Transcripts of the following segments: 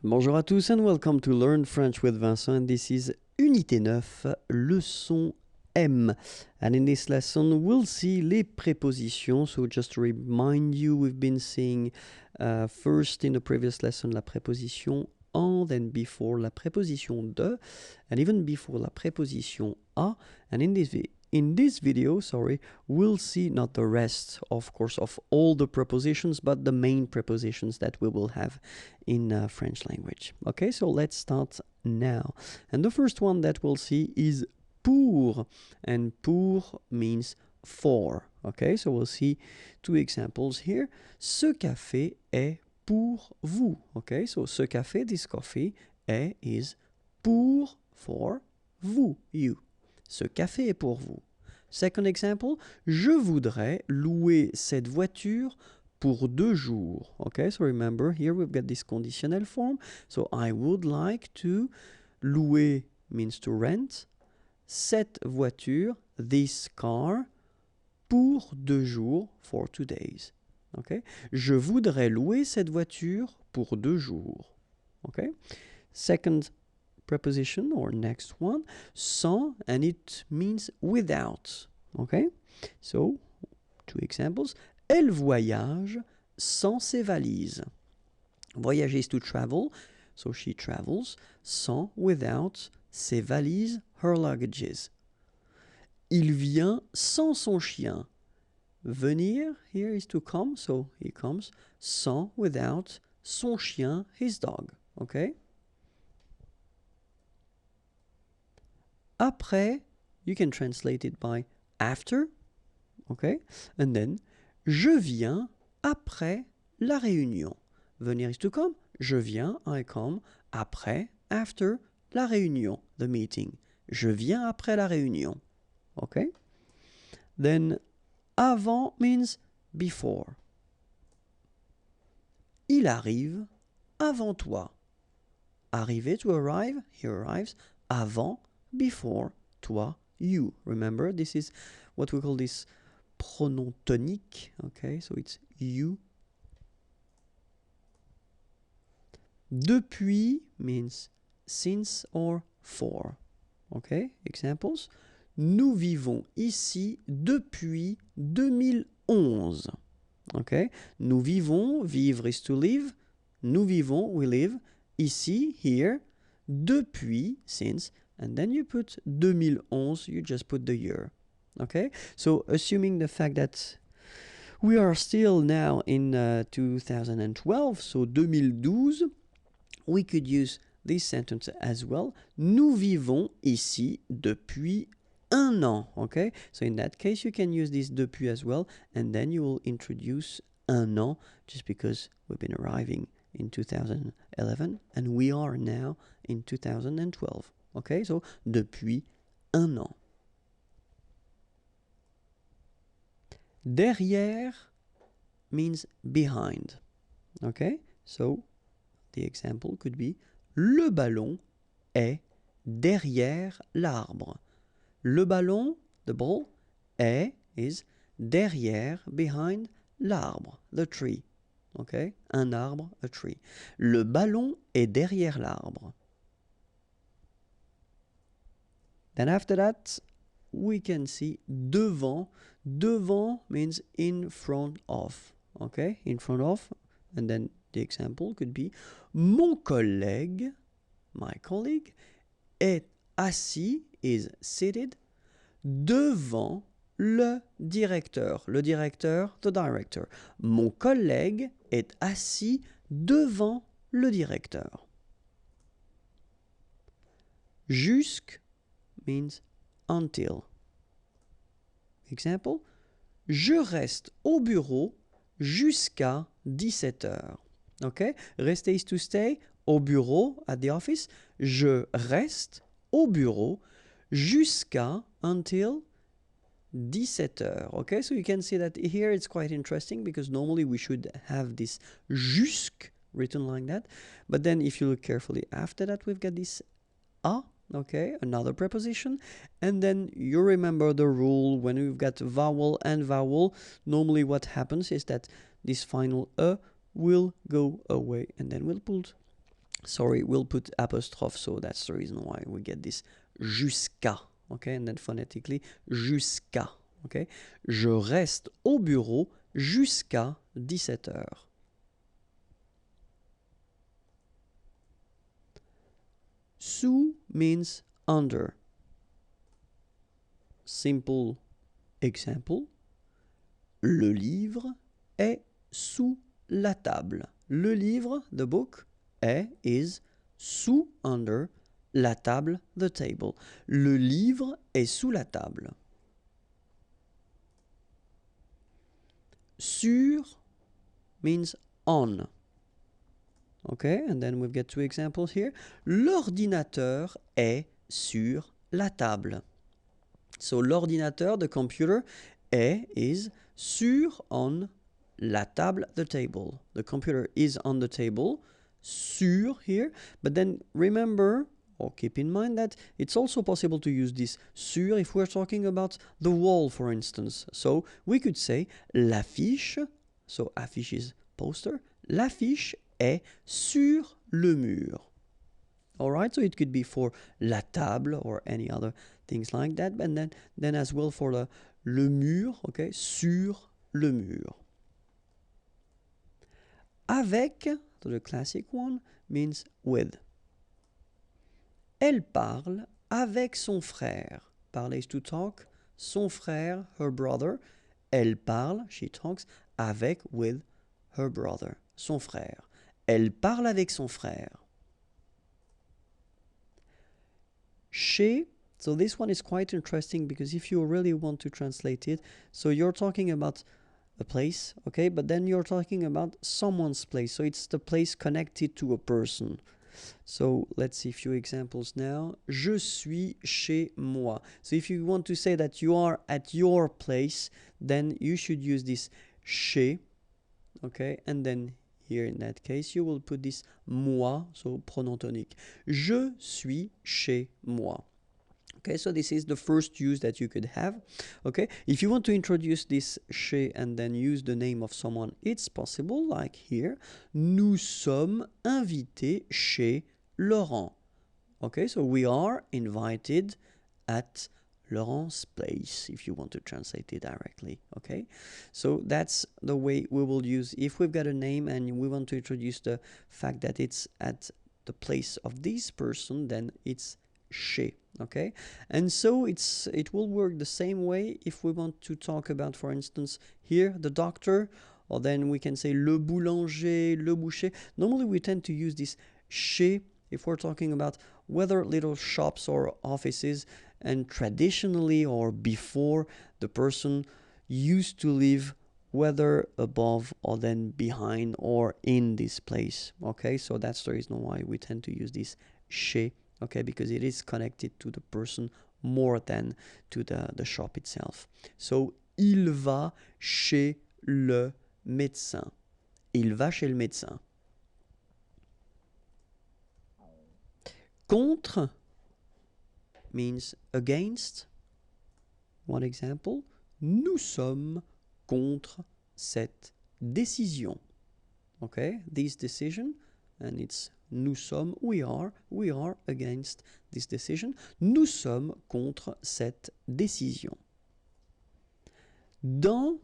Bonjour à tous and welcome to Learn French with Vincent, and this is Unité 9, leçon M. And in this lesson we'll see les prépositions. So just to remind you, we've been seeing first in the previous lesson la préposition en, then before la préposition de, and even before la préposition à. And in this video, we'll see not the rest, of course, of all the prepositions, but the main prepositions that we will have in French language. Okay, so let's start now. And the first one that we'll see is pour, and pour means for. Okay, so we'll see two examples here. Ce café est pour vous. Okay, so ce café, this coffee, est is pour, for, vous, you. Ce café est pour vous. Second example, je voudrais louer cette voiture pour 2 jours. Okay, so remember here we've got this conditional form. So I would like to, louer means to rent, cette voiture, this car, pour 2 jours, for 2 days. Okay, je voudrais louer cette voiture pour 2 jours. Okay, second preposition or next one, sans, and it means without. Okay, so two examples. Elle voyage sans ses valises. Voyager is to travel, so she travels, sans, without, ses valises, her luggages. Il vient sans son chien. Venir here is to come, so he comes, sans, without, son chien, his dog. Okay. Après, you can translate it by after, okay? And then, je viens après la réunion. Venir is to come. Je viens, I come, après, after, la réunion, the meeting. Je viens après la réunion, okay? Then, avant means before. Il arrive avant toi. Arriver, to arrive, he arrives, avant, before, toi, you. Remember, this is what we call this pronom tonique. Okay, so it's you. Depuis means since or for. Okay, examples. Nous vivons ici depuis 2011. Okay, nous vivons, vivre is to live. Nous vivons, we live, ici, here, depuis, since, and then you put 2011, you just put the year. Okay, so assuming the fact that we are still now in 2012, so 2012, we could use this sentence as well. Nous vivons ici depuis 1 an. Okay, so in that case, you can use this depuis as well, and then you will introduce 1 an, just because we've been arriving in 2011, and we are now in 2012. Okay, so depuis 1 an. Derrière means behind. Okay, so the example could be le ballon est derrière l'arbre. Le ballon, the ball, est is derrière, behind l'arbre, the tree. Okay, un arbre, a tree. Le ballon est derrière l'arbre. Then after that, we can see devant. Devant means in front of. Okay, in front of. And then the example could be mon collègue, my colleague, est assis, is seated, devant le directeur. Le directeur, the director. Mon collègue est assis devant le directeur. Jusque means until. Example, je reste au bureau jusqu'à 17h. Okay, rester is to stay, au bureau, at the office. Je reste au bureau jusqu'à, until 17h. Okay, so you can see that here it's quite interesting because normally we should have this jusque written like that. But then if you look carefully after that, we've got this a. Okay, another preposition, and then you remember the rule when we've got vowel and vowel. Normally what happens is that this final will go away, and then we'll put Sorry, we'll put apostrophe, so that's the reason why we get this jusqu'à, okay? And then phonetically, jusqu'à, okay? Je reste au bureau jusqu'à 17 heures. Sous means under. Simple example. Le livre est sous la table. Le livre, the book, is sous, under, la table, the table. Le livre est sous la table. Sur means on. Okay, and then we've got two examples here. L'ordinateur est sur la table. So l'ordinateur, the computer, is sur, on, la table, the table. The computer is on the table, sur here, but then remember, or keep in mind that it's also possible to use this sur if we're talking about the wall, for instance. So we could say l'affiche, so affiche is poster, l'affiche est sur le mur. Alright, so it could be for la table or any other things like that, and then as well for le mur, okay, sur le mur. Avec, so the classic one, means with. Elle parle avec son frère. Parler is to talk. Son frère, her brother. Elle parle, she talks, avec, with her brother, son frère. Elle parle avec son frère. Chez, so this one is quite interesting because if you really want to translate it, so you're talking about a place, okay, but then you're talking about someone's place, so it's the place connected to a person. So let's see a few examples now. Je suis chez moi. So if you want to say that you are at your place, then you should use this chez, okay, and then here in that case you will put this moi, so pronom tonique. Je suis chez moi. Okay, so this is the first use that you could have. Okay, if you want to introduce this chez and then use the name of someone, it's possible, like here. Nous sommes invités chez Laurent. Okay, so we are invited at Laurent's place, if you want to translate it directly. Okay, so that's the way we will use if we've got a name and we want to introduce the fact that it's at the place of this person, then it's chez. Okay, and so it will work the same way if we want to talk about, for instance, here the doctor, or then we can say le boulanger, le boucher. Normally we tend to use this chez if we're talking about whether little shops or offices, and traditionally or before the person used to live whether above or then behind or in this place. Okay, so that's the reason why we tend to use this chez. Okay, because it is connected to the person more than to the shop itself. So, il va chez le médecin. Il va chez le médecin. Contre means against. One example. Nous sommes contre cette décision. Okay, this decision, and it's nous sommes, we are against this decision. Nous sommes contre cette décision. Dans,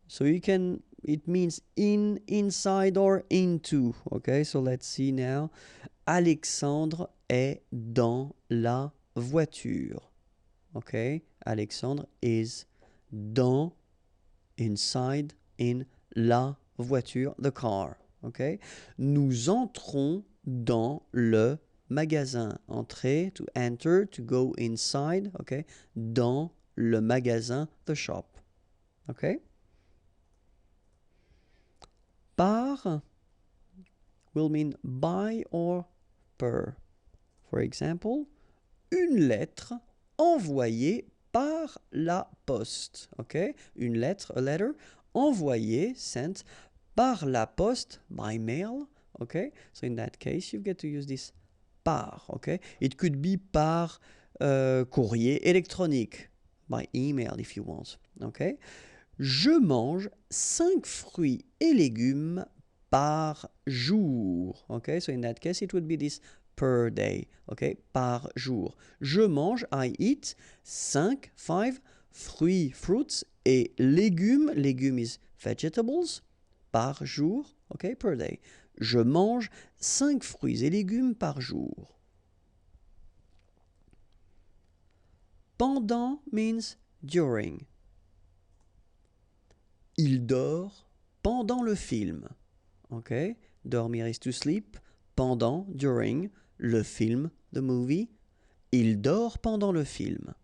so you can, it means in, inside, or into. Okay, so let's see now. Alexandre est dans la voiture. Okay, Alexandre is dans, inside, in la voiture, the car. Okay. Nous entrons dans le magasin. Entrer, to enter, to go inside. Okay. Dans le magasin, the shop. Okay. Par will mean by or per. For example, une lettre envoyée par la poste. Okay. Une lettre, a letter, envoyée, sent, par la poste, by mail, okay? So in that case, you get to use this par, okay? It could be par courrier électronique, by email if you want, okay? Je mange 5 fruits et légumes par jour. Okay, so in that case, it would be this per day. Okay, par jour. Je mange, I eat 5 fruits, fruits et légumes. Légumes is vegetables par jour. Okay, per day. Je mange 5 fruits et légumes par jour. Pendant means during. Il dort pendant le film. Okay? Dormir is to sleep. Pendant, during, le film, the movie. Il dort pendant le film.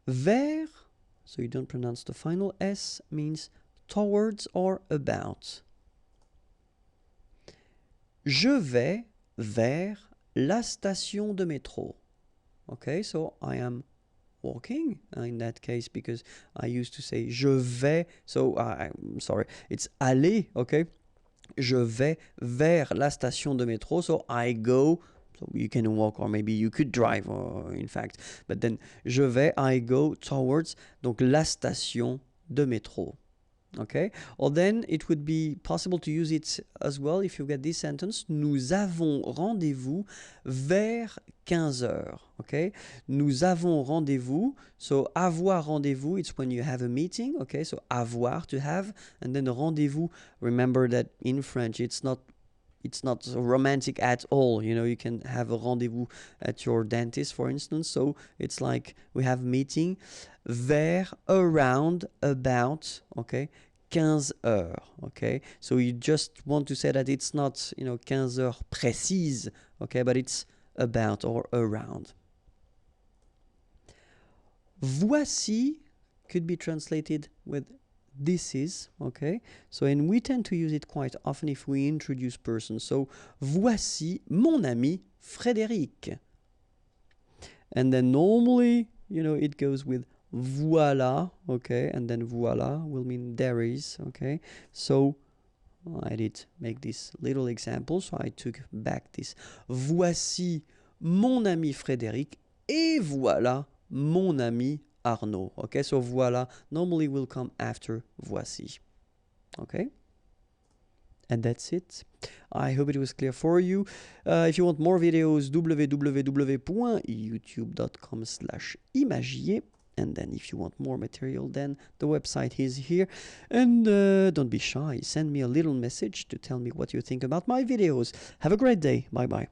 Vers, so you don't pronounce the final S, means towards or about. Je vais vers la station de métro. Okay, so I am walking in that case because I used to say je vais, so I'm sorry, it's aller, okay? Je vais vers la station de métro, so I go, so you can walk or maybe you could drive, in fact, but then je vais, I go towards, donc la station de métro. Okay, or then it would be possible to use it as well if you get this sentence. Nous avons rendez-vous vers 15 heures. Okay, nous avons rendez-vous. So avoir rendez-vous, it's when you have a meeting. Okay, so avoir, to have, and then rendez-vous. Remember that in French it's not romantic at all. You know, you can have a rendezvous at your dentist, for instance. So it's like we have meeting vers, around, about, okay, 15 heures, okay? So you just want to say that it's not, 15 heures précises, okay, but it's about or around. Voici could be translated with this is, okay? So, and we tend to use it quite often if we introduce persons. So, voici mon ami Frédéric. And then normally, it goes with voilà, okay? And then voilà will mean there is, okay? So, I did make this little example, so I took back this. Voici mon ami Frédéric et voilà mon ami Arnaud. Okay, so voilà normally will come after voici. Okay? And that's it. I hope it was clear for you. If you want more videos, www.youtube.com/imagier. And then if you want more material, then the website is here. And don't be shy. Send me a little message to tell me what you think about my videos. Have a great day. Bye-bye.